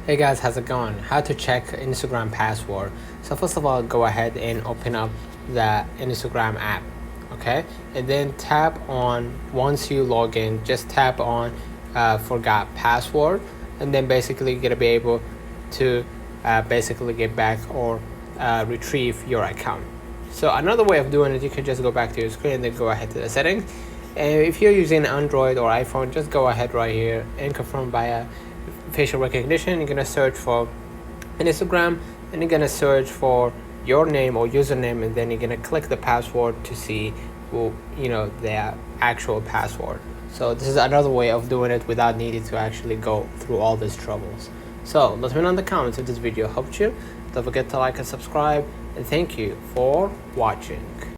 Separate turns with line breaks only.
Hey guys, how's it going? How to check Instagram password. So first of all, go ahead and open up the Instagram app, okay? And then tap on, once you log in, just tap on forgot password, and then basically you're gonna be able to basically get back or retrieve your account. So another way of doing it, you can just go back to your screen and then go ahead to the settings. And if you're using Android or iPhone, just go ahead right here and confirm via facial recognition. You're gonna search for Instagram, and you're gonna search for your name or username, and then you're gonna click the password to see the actual password. So this is another way of doing it without needing to actually go through all these troubles. So let me know in the comments if this video helped you. Don't forget to like and subscribe, and thank you for watching.